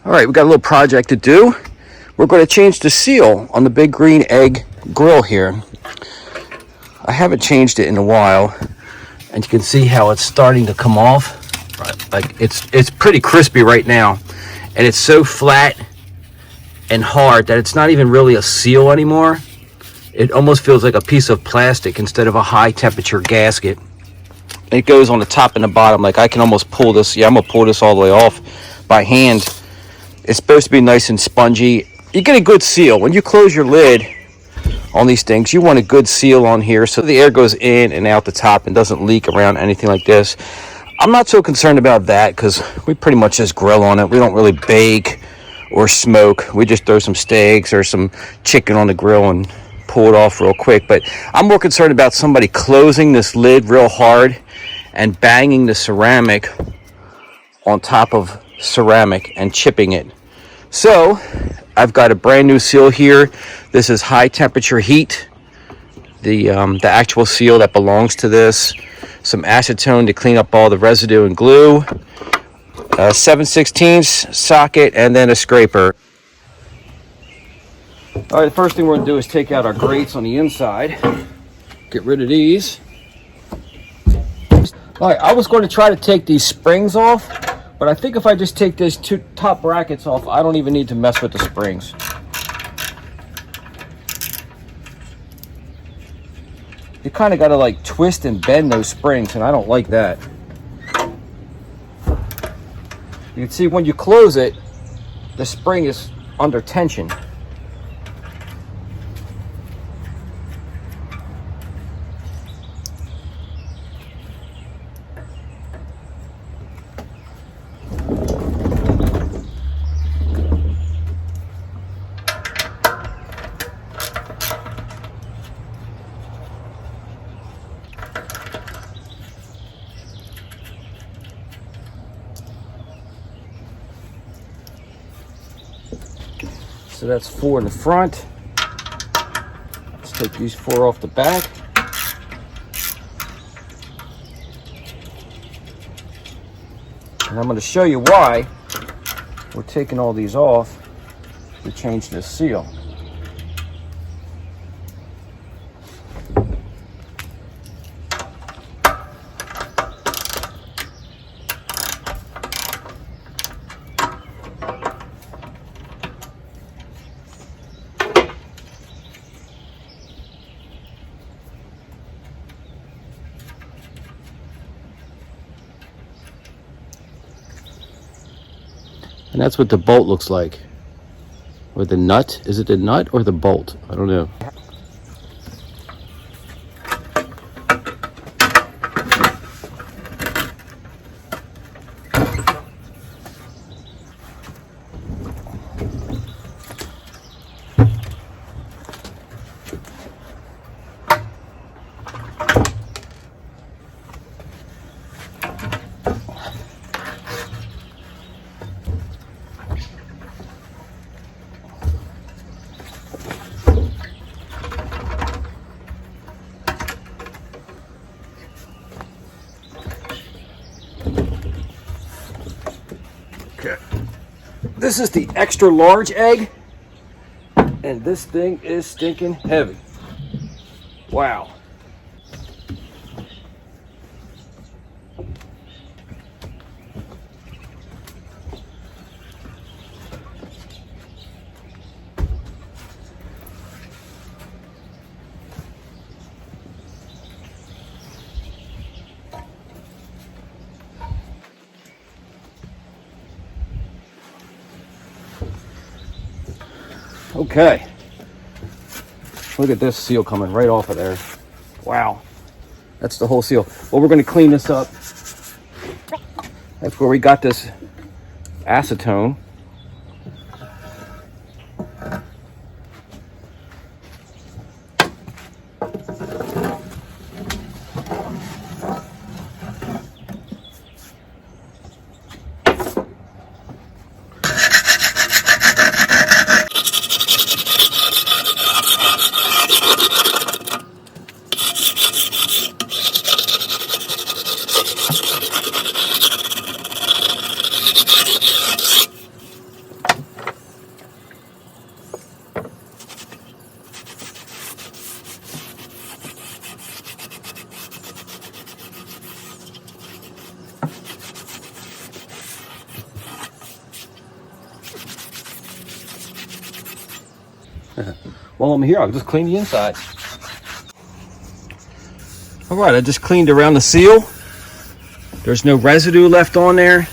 All right, we got a little project to do. We're going to change the seal on the big green egg grill here. I haven't changed it in a while, and you can see how it's starting to come off. Right, like it's pretty crispy right now, and it's so flat and hard that it's not even really a seal anymore. It almost feels like a piece of plastic instead of a high temperature gasket. It goes on the top and the bottom. Like I can almost pull this. Yeah, I'm gonna pull this all the way off by hand. It's supposed to be nice and spongy. You get a good seal. When you close your lid on these things, you want a good seal on here so the air goes in and out the top and doesn't leak around anything like this. I'm not so concerned about that because we pretty much just grill on it. We don't really bake or smoke. We just throw some steaks or some chicken on the grill and pull it off real quick. But I'm more concerned about somebody closing this lid real hard and banging the ceramic on top of ceramic and chipping it. So I've got a brand new seal here. This is high temperature heat. The actual seal that belongs to this. Some acetone to clean up all the residue and glue. 7/16 socket and then a scraper. All right, the first thing we're going to do is take out our grates on the inside. Get rid of these. All right, I was going to try to take these springs off, but I think if I just take these two top brackets off, I don't even need to mess with the springs. You kind of got to like twist and bend those springs, and I don't like that. You can see when you close it, the spring is under tension. So that's 4 in the front. Let's take these 4 off the back. And I'm going to show you why we're taking all these off to change this seal. And that's what the bolt looks like. Or the nut. Is it the nut or the bolt? I don't know. Okay. This is the extra large egg, and this thing is stinking heavy. Wow. Okay, look at this seal coming right off of there. Wow, that's the whole seal. Well, we're going to clean this up. That's where we got this acetone. While I'm here, I'll just clean the inside. All right, I just cleaned around the seal. There's no residue left on there.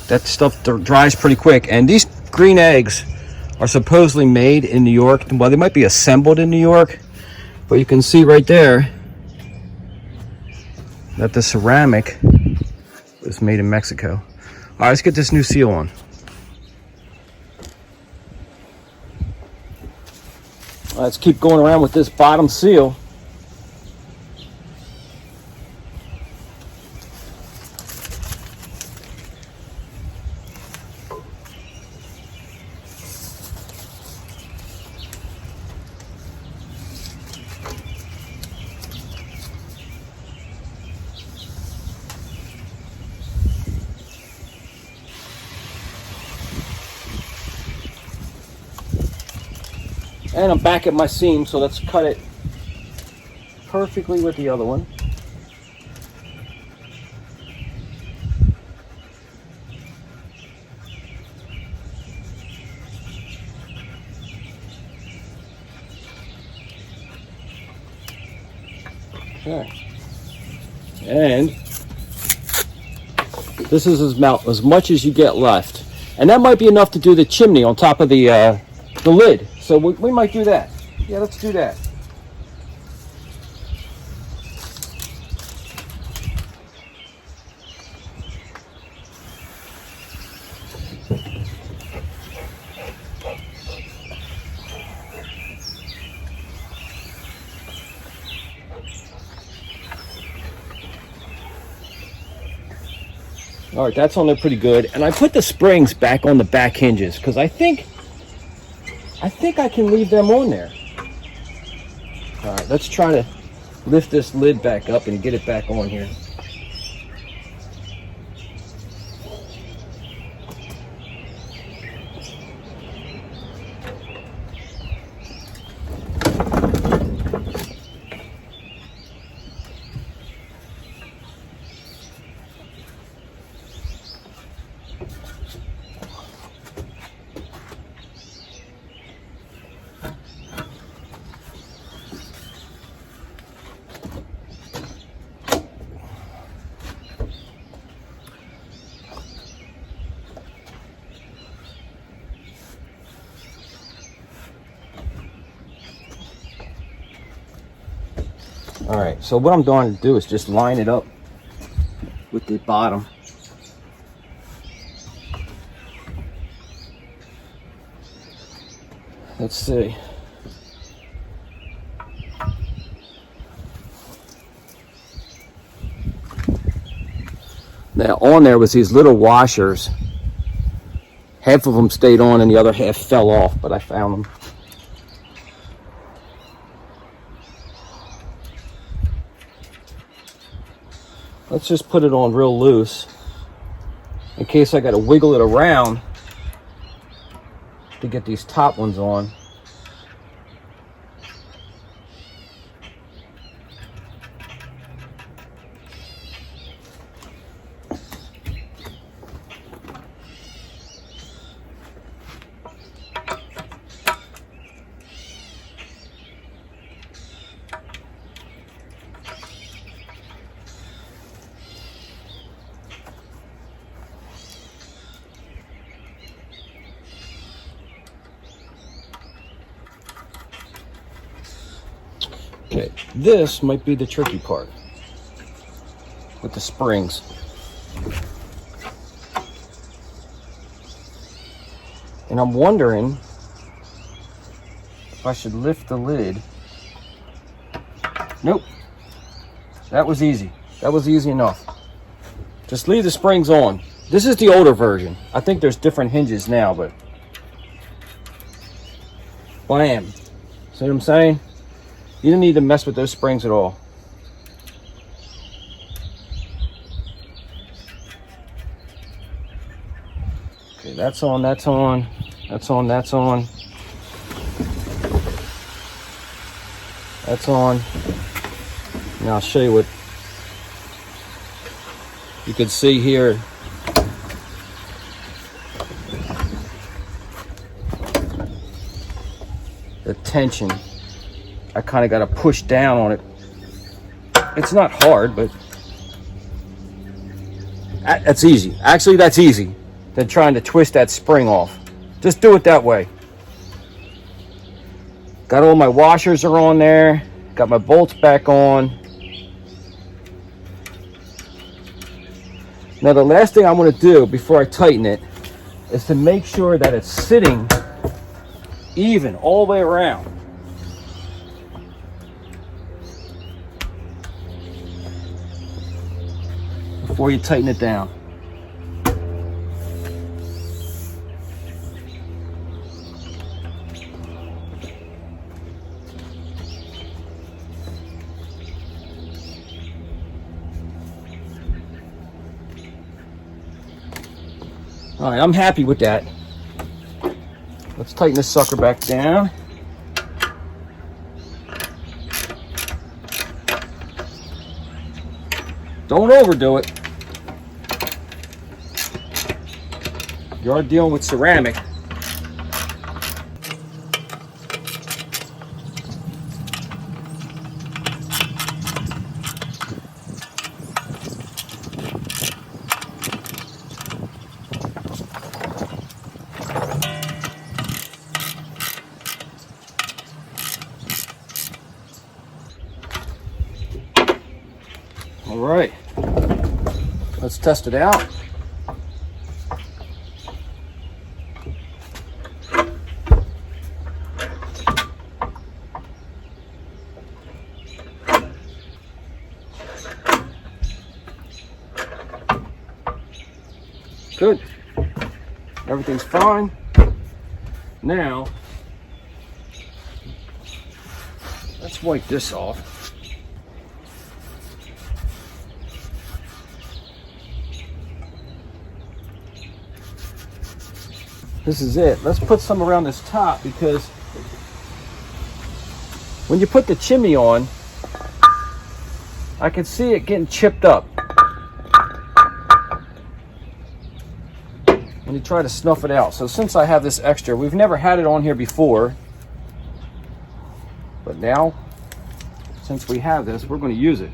That stuff dries pretty quick. And these green eggs are supposedly made in New York. Well, they might be assembled in New York, but you can see right there that the ceramic was made in Mexico. All right, let's get this new seal on. All right, let's keep going around with this bottom seal. And I'm back at my seam, so let's cut it perfectly with the other one. Okay. And this is as much as you get left. And that might be enough to do the chimney on top of the lid. So we might do that. Yeah, let's do that. All right, that's on there pretty good. And I put the springs back on the back hinges because I think I can leave them on there. All right, let's try to lift this lid back up and get it back on here. All right, so what I'm going to do is just line it up with the bottom. Let's see. Now on there was these little washers. Half of them stayed on and the other half fell off, but I found them. Let's just put it on real loose in case I got to wiggle it around to get these top ones on. Okay, this might be the tricky part with the springs. And I'm wondering if I should lift the lid. Nope. That was easy. That was easy enough. Just leave the springs on. This is the older version. I think there's different hinges now, but blam. See what I'm saying? You don't need to mess with those springs at all. Okay, that's on, that's on, that's on, that's on. That's on. Now I'll show you what you can see here. the tension. I kind of got to push down on it. It's not hard, but that's easy. Actually, that's easy than trying to twist that spring off. Just do it that way. Got all my washers are on there. Got my bolts back on. Now the last thing I'm going to do before I tighten it is to make sure that it's sitting even all the way around. Before you tighten it down. All right, I'm happy with that. Let's tighten this sucker back down. Don't overdo it. You are dealing with ceramic. All right, let's test it out. Good. Everything's fine. Now, let's wipe this off. This is it. Let's put some around this top, because when you put the chimney on, I can see it getting chipped up. When you try to snuff it out. So since I have this extra, we've never had it on here before, but now, since we have this, we're going to use it.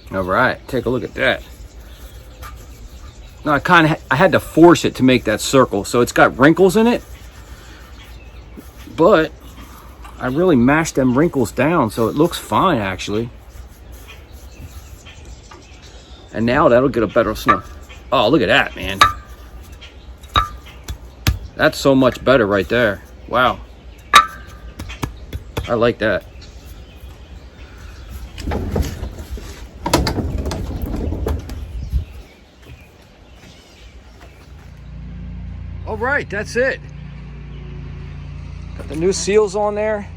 All right, take a look at that. Now I had to force it to make that circle, so it's got wrinkles in it, but I really mashed them wrinkles down, so it looks fine actually. And now that'll get a better snuff. Oh, look at that, man. That's so much better right there. Wow. I like that. All right, that's it. Got the new seals on there.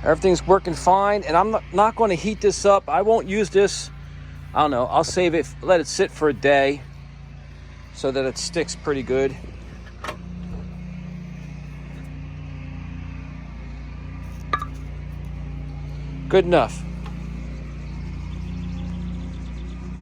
Everything's working fine, and I'm not going to heat this up. I won't use this. I don't know. I'll save it, let it sit for a day so that it sticks pretty good. Good enough.